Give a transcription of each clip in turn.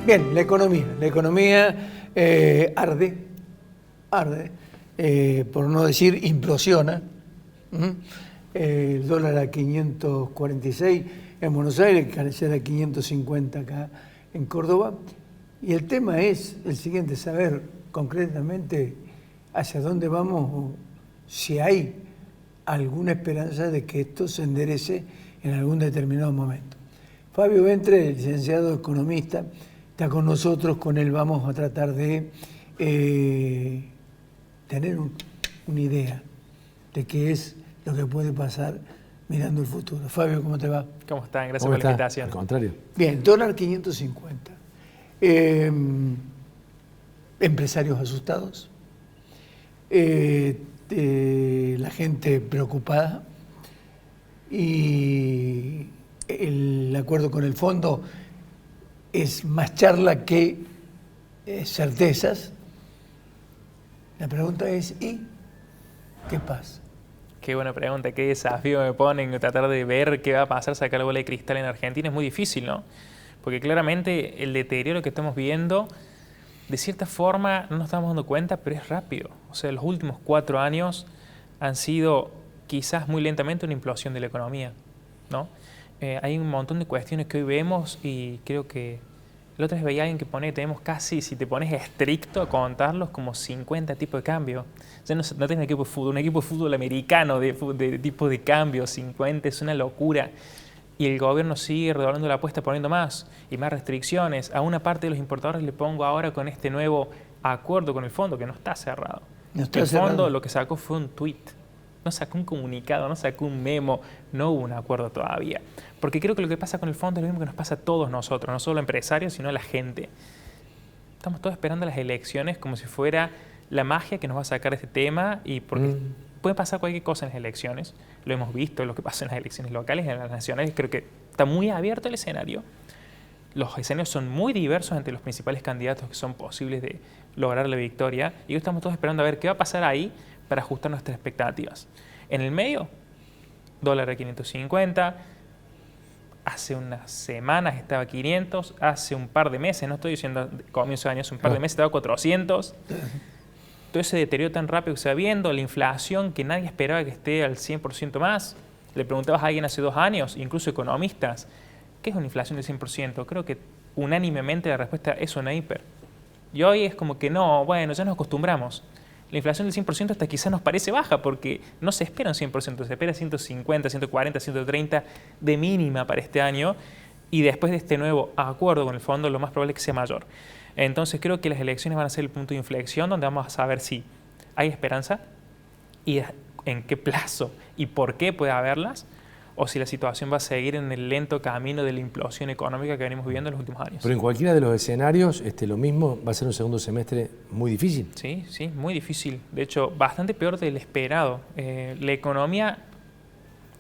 Bien, la economía arde, por no decir implosiona. El dólar a 546 en Buenos Aires, carecer a 550 acá en Córdoba. Y el tema es el siguiente, saber concretamente hacia dónde vamos, o si hay alguna esperanza de que esto se enderece en algún determinado momento. Fabio Ventre, el licenciado economista, está con nosotros, con él vamos a tratar de tener una idea de qué es lo que puede pasar mirando el futuro. Fabio, ¿cómo te va? ¿Cómo están? Gracias por la invitación. Al contrario. Bien, dólar 550. Empresarios asustados, la gente preocupada y el acuerdo con el fondo es más charla que certezas. La pregunta es, ¿y qué pasa? Qué buena pregunta, qué desafío me ponen tratar de ver qué va a pasar, sacar la bola de cristal en Argentina. Es muy difícil, ¿no? Porque claramente el deterioro que estamos viendo, de cierta forma no nos estamos dando cuenta, pero es rápido. O sea, los últimos 4 años han sido quizás muy lentamente una implosión de la economía, ¿no? Hay un montón de cuestiones que hoy vemos y creo que la otra vez veía a alguien que pone, tenemos casi, si te pones estricto a contarlos, como 50 tipos de cambio. Ya no tenés un equipo de fútbol americano de tipo de cambio, 50, es una locura. Y el gobierno sigue redoblando la apuesta, poniendo más y más restricciones. A una parte de los importadores le pongo ahora con este nuevo acuerdo con el fondo, que no está cerrado. El fondo lo que sacó fue un tweet. No sacó un comunicado, no sacó un memo, no hubo un acuerdo todavía. Porque creo que lo que pasa con el fondo es lo mismo que nos pasa a todos nosotros, no solo a empresarios, sino a la gente. Estamos todos esperando las elecciones como si fuera la magia que nos va a sacar este tema, y porque puede pasar cualquier cosa en las elecciones. Lo hemos visto, lo que pasa en las elecciones locales, en las nacionales. Creo que está muy abierto el escenario. Los escenarios son muy diversos entre los principales candidatos que son posibles de lograr la victoria. Y hoy estamos todos esperando a ver qué va a pasar ahí para ajustar nuestras expectativas. En el medio, dólar a 550. Hace unas semanas estaba a 500. Hace un par de meses, no estoy diciendo comienzo de año, hace un par de meses estaba a 400. Todo ese deterioro tan rápido que se va viendo, la inflación que nadie esperaba que esté al 100% más. Le preguntabas a alguien hace 2 años, incluso economistas, ¿qué es una inflación del 100%? Creo que unánimemente la respuesta es una hiper. Y hoy es como que no, bueno, ya nos acostumbramos. La inflación del 100% hasta quizás nos parece baja, porque no se espera un 100%, se espera 150, 140, 130 de mínima para este año, y después de este nuevo acuerdo con el fondo lo más probable es que sea mayor. Entonces creo que las elecciones van a ser el punto de inflexión donde vamos a saber si hay esperanza y en qué plazo y por qué puede haberlas, o si la situación va a seguir en el lento camino de la implosión económica que venimos viviendo en los últimos años. Pero en cualquiera de los escenarios, lo mismo va a ser un segundo semestre muy difícil. Sí, sí, muy difícil. De hecho, bastante peor del esperado. La economía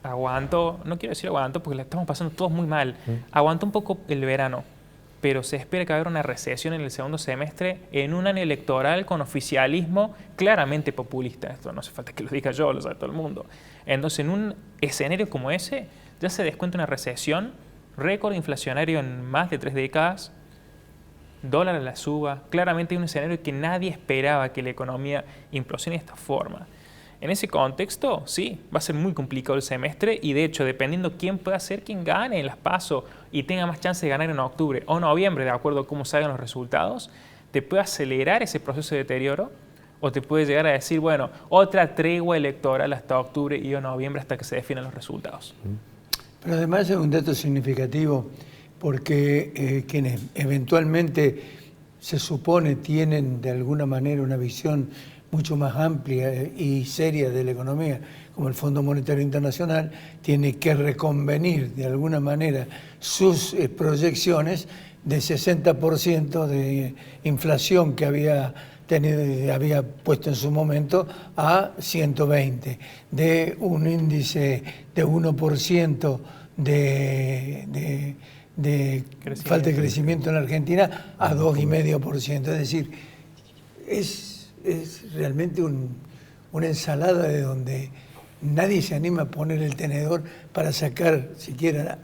aguantó, no quiero decir aguantó porque la estamos pasando todos muy mal, aguantó un poco el verano, pero se espera que va a haber una recesión en el segundo semestre en un año electoral con oficialismo claramente populista. Esto no hace falta que lo diga yo, lo sabe todo el mundo. Entonces, en un escenario como ese, ya se descuenta una recesión, récord inflacionario en más de 3 décadas, dólar a la suba. Claramente hay un escenario que nadie esperaba que la economía implosione de esta forma. En ese contexto, sí, va a ser muy complicado el semestre, y de hecho, dependiendo quién pueda ser quien gane en las PASO y tenga más chance de ganar en octubre o noviembre, de acuerdo a cómo salgan los resultados, te puede acelerar ese proceso de deterioro, o te puede llegar a decir, bueno, otra tregua electoral hasta octubre y o noviembre hasta que se definan los resultados. Pero además es un dato significativo, porque quienes eventualmente se supone tienen de alguna manera una visión mucho más amplia y seria de la economía, como el Fondo Monetario Internacional, tiene que reconvenir de alguna manera sus proyecciones de 60% de inflación que había puesto en su momento a 120, de un índice de 1% de falta de crecimiento en la Argentina a 2,5%. Es decir, es realmente una ensalada de donde nadie se anima a poner el tenedor para sacar siquiera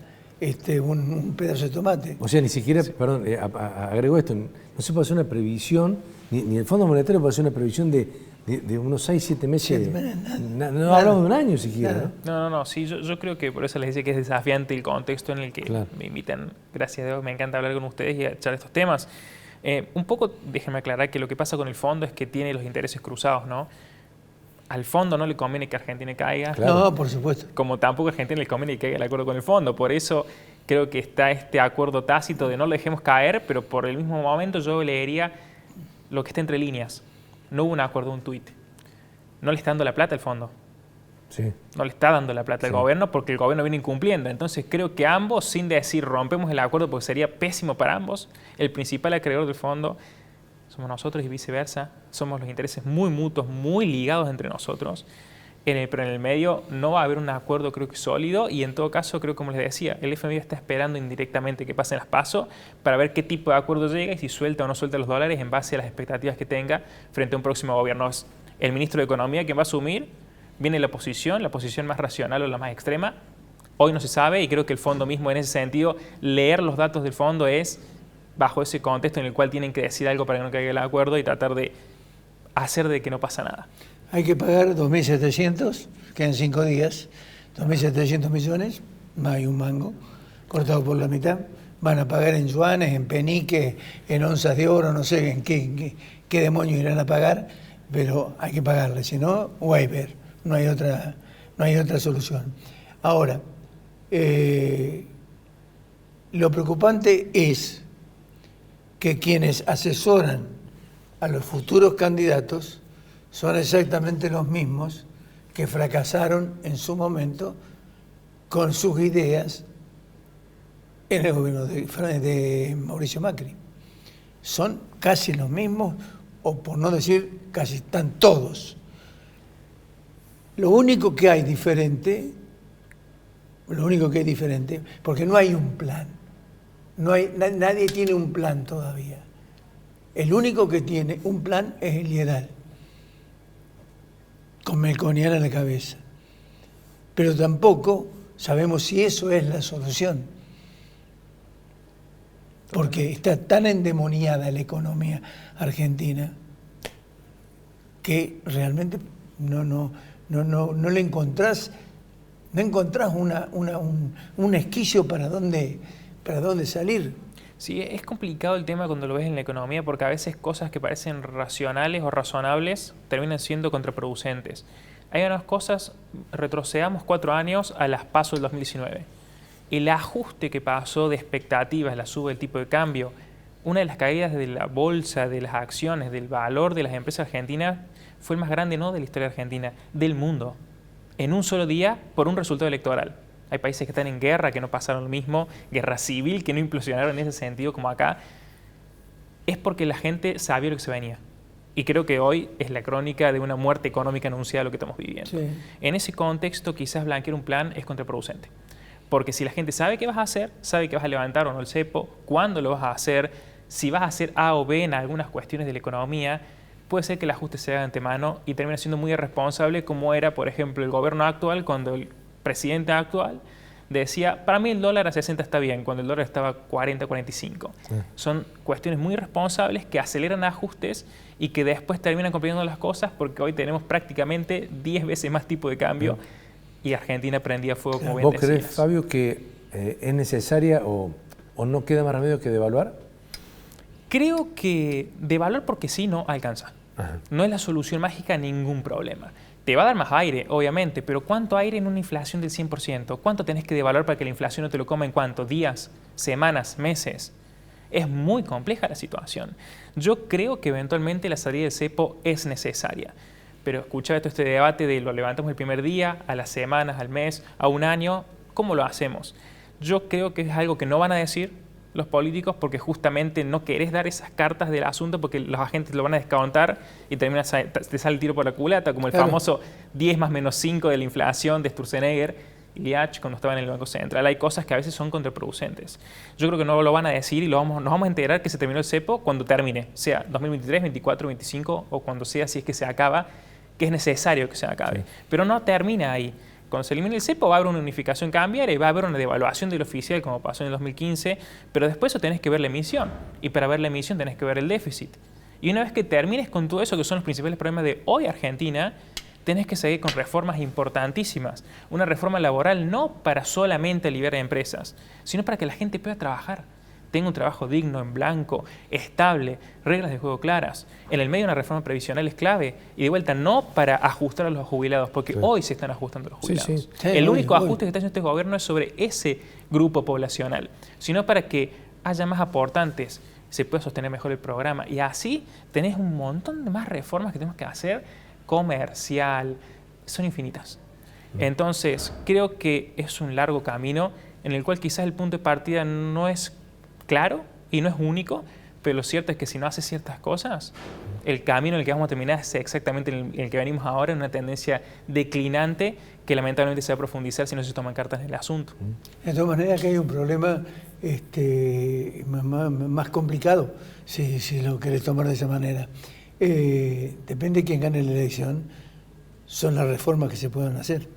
un pedazo de tomate. O sea, ni siquiera, perdón, agrego esto, no se puede hacer una previsión, ni el Fondo Monetario puede hacer una previsión de unos 6, 7 meses. No hablamos de un año siquiera, ¿no? No, sí, yo creo que por eso les decía que es desafiante el contexto en el que me invitan. Gracias a Dios, me encanta hablar con ustedes y echar estos temas. Un poco, déjenme aclarar que lo que pasa con el fondo es que tiene los intereses cruzados, ¿no? Al fondo no le conviene que Argentina caiga. Claro. No, por supuesto. Como tampoco a Argentina le conviene que caiga el acuerdo con el fondo. Por eso creo que está este acuerdo tácito de no lo dejemos caer, pero por el mismo momento yo leería lo que está entre líneas. No hubo un acuerdo, un tuit. No le está dando la plata al fondo. Sí. No le está dando la plata al gobierno porque el gobierno viene incumpliendo. Entonces creo que ambos, sin decir rompemos el acuerdo porque sería pésimo para ambos, el principal acreedor del fondo somos nosotros y viceversa. Somos los intereses muy mutuos, muy ligados entre nosotros. Pero en el medio no va a haber un acuerdo, creo que sólido, y en todo caso, creo, como les decía, el FMI está esperando indirectamente que pasen las PASO para ver qué tipo de acuerdo llega y si suelta o no suelta los dólares en base a las expectativas que tenga frente a un próximo gobierno. Es el ministro de Economía quien va a asumir, viene la posición más racional o la más extrema. Hoy no se sabe y creo que el fondo mismo en ese sentido, leer los datos del fondo es bajo ese contexto en el cual tienen que decir algo para que no caiga el acuerdo y tratar de hacer de que no pasa nada. Hay que pagar 2.700, quedan 5 días, 2.700 millones, no hay un mango, cortado por la mitad. Van a pagar en yuanes, en peniques, en onzas de oro, no sé en qué demonios irán a pagar, pero hay que pagarle, si no, waiver, no hay otra solución. Ahora, lo preocupante es que quienes asesoran a los futuros candidatos son exactamente los mismos que fracasaron en su momento con sus ideas en el gobierno de Mauricio Macri. Son casi los mismos, o por no decir casi están todos. Lo único que hay diferente, porque no hay un plan. Nadie tiene un plan todavía. El único que tiene un plan es el Lideral, con Melconian a la cabeza. Pero tampoco sabemos si eso es la solución. Porque está tan endemoniada la economía argentina que realmente no le encontrás, un esquicio para dónde salir. Sí, es complicado el tema cuando lo ves en la economía porque a veces cosas que parecen racionales o razonables terminan siendo contraproducentes. Hay unas cosas, retrocedamos 4 años a las PASO del 2019. El ajuste que pasó de expectativas, la suba del tipo de cambio, una de las caídas de la bolsa, de las acciones, del valor de las empresas argentinas, fue el más grande no de la historia argentina, del mundo, en un solo día por un resultado electoral. Hay países que están en guerra, que no pasaron lo mismo, guerra civil, que no implosionaron en ese sentido como acá. Es porque la gente sabía lo que se venía. Y creo que hoy es la crónica de una muerte económica anunciada lo que estamos viviendo. Sí. En ese contexto, quizás blanquear un plan es contraproducente. Porque si la gente sabe qué vas a hacer, sabe que vas a levantar o no el cepo, cuándo lo vas a hacer, si vas a hacer A o B en algunas cuestiones de la economía, puede ser que el ajuste se haga de antemano y termine siendo muy irresponsable, como era, por ejemplo, el gobierno actual cuando el presidente actual decía, para mí el dólar a 60 está bien, cuando el dólar estaba a 40, 45. Sí. Son cuestiones muy irresponsables que aceleran ajustes y que después terminan complicando las cosas porque hoy tenemos prácticamente 10 veces más tipo de cambio y Argentina prendía fuego como bien decías. ¿Vos crees, Fabio, que es necesaria o no queda más remedio que devaluar? Creo que devaluar porque sí no alcanza. Ajá. No es la solución mágica a ningún problema. Te va a dar más aire, obviamente, pero ¿cuánto aire en una inflación del 100%? ¿Cuánto tenés que devaluar para que la inflación no te lo coma en cuánto? ¿Días, semanas, meses? Es muy compleja la situación. Yo creo que eventualmente la salida del cepo es necesaria. Pero escuchaba este debate de lo levantamos el primer día, a las semanas, al mes, a un año. ¿Cómo lo hacemos? Yo creo que es algo que no van a decir los políticos porque justamente no querés dar esas cartas del asunto porque los agentes lo van a descontar y te sale el tiro por la culata, como el famoso 10 más menos 5 de la inflación de Sturzenegger y Liach cuando estaban en el Banco Central. Hay cosas que a veces son contraproducentes. Yo creo que no lo van a decir y nos vamos a enterar que se terminó el cepo cuando termine, sea 2023, 24, 25 o cuando sea, si es que se acaba, que es necesario que se acabe. Sí. Pero no termina ahí. Cuando se elimine el cepo va a haber una unificación cambiaria y va a haber una devaluación del oficial como pasó en el 2015, pero después eso tenés que ver la emisión y para ver la emisión tenés que ver el déficit. Y una vez que termines con todo eso, que son los principales problemas de hoy Argentina, tenés que seguir con reformas importantísimas. Una reforma laboral no para solamente aliviar a empresas, sino para que la gente pueda trabajar. Tenga un trabajo digno, en blanco, estable, reglas de juego claras. En el medio una reforma previsional es clave. Y de vuelta, no para ajustar a los jubilados, porque hoy se están ajustando a los jubilados. El único ajuste que está haciendo este gobierno es sobre ese grupo poblacional, sino para que haya más aportantes, se pueda sostener mejor el programa. Y así tenés un montón de más reformas que tenemos que hacer, comercial, son infinitas. Entonces, creo que es un largo camino en el cual quizás el punto de partida no es claro y no es único, pero lo cierto es que si no haces ciertas cosas, el camino en el que vamos a terminar es exactamente en el que venimos ahora, en una tendencia declinante que lamentablemente se va a profundizar si no se toman cartas en el asunto. De todas maneras que hay un problema más complicado, si lo querés tomar de esa manera. Depende de quién gane la elección, son las reformas que se puedan hacer.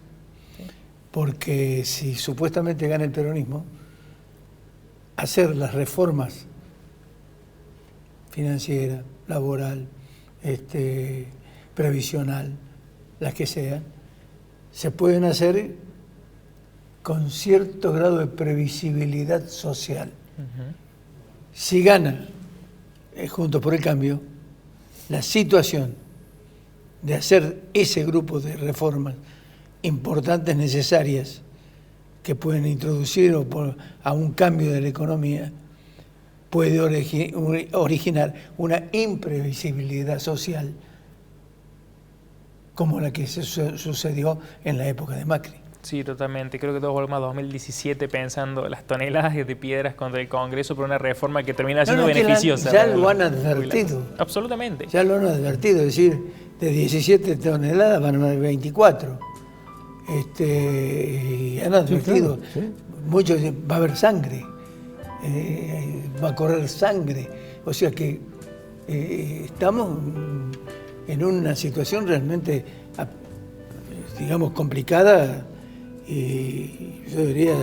Porque si supuestamente gana el peronismo, hacer las reformas financiera, laboral, previsional, las que sean, se pueden hacer con cierto grado de previsibilidad social. Si gana Juntos por el Cambio, la situación de hacer ese grupo de reformas importantes, necesarias, que pueden introducir a un cambio de la economía, puede originar una imprevisibilidad social como la que sucedió en la época de Macri. Sí, totalmente. Creo que todos volvemos a 2017 pensando las toneladas de piedras contra el Congreso por una reforma que termina siendo beneficiosa. Ya lo han advertido. Absolutamente. Ya lo han advertido. Es decir, de 17 toneladas van a haber 24. Y han advertido. Sí, claro, sí. Muchos dicen, va a haber sangre. Va a correr sangre. O sea que estamos en una situación realmente, digamos, complicada y yo diría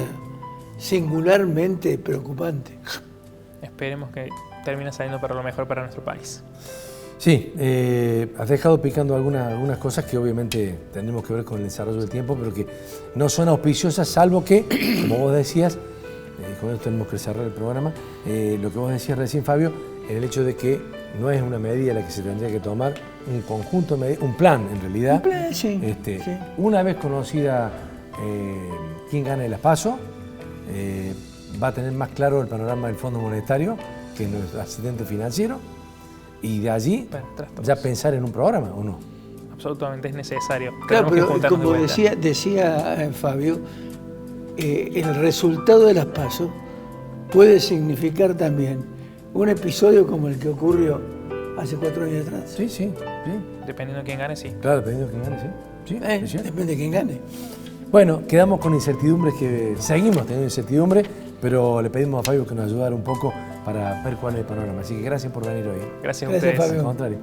singularmente preocupante. Esperemos que termine saliendo para lo mejor para nuestro país. Sí, has dejado picando algunas cosas que obviamente tenemos que ver con el desarrollo del tiempo, pero que no son auspiciosas, salvo que, como vos decías, con esto tenemos que cerrar el programa, lo que vos decías recién, Fabio, en el hecho de que no es una medida la que se tendría que tomar, un conjunto de medidas, un plan en realidad. Un plan, sí. Sí. Una vez conocida quién gane las PASO, va a tener más claro el panorama del Fondo Monetario, que es nuestro asistente financiero, y de allí ya pensar en un programa, ¿o no? Absolutamente es necesario. Claro, pero como decía Fabio, el resultado de las PASO puede significar también un episodio como el que ocurrió hace 4 años atrás. Sí, sí, sí. Dependiendo de quién gane, sí. Claro, dependiendo de quién gane, sí. Sí, depende de quién gane. Bueno, quedamos con incertidumbres, que seguimos teniendo incertidumbre, pero le pedimos a Fabio que nos ayudara un poco para ver cuál es el panorama. Así que gracias por venir hoy. Gracias a ustedes. Fabio. Al contrario.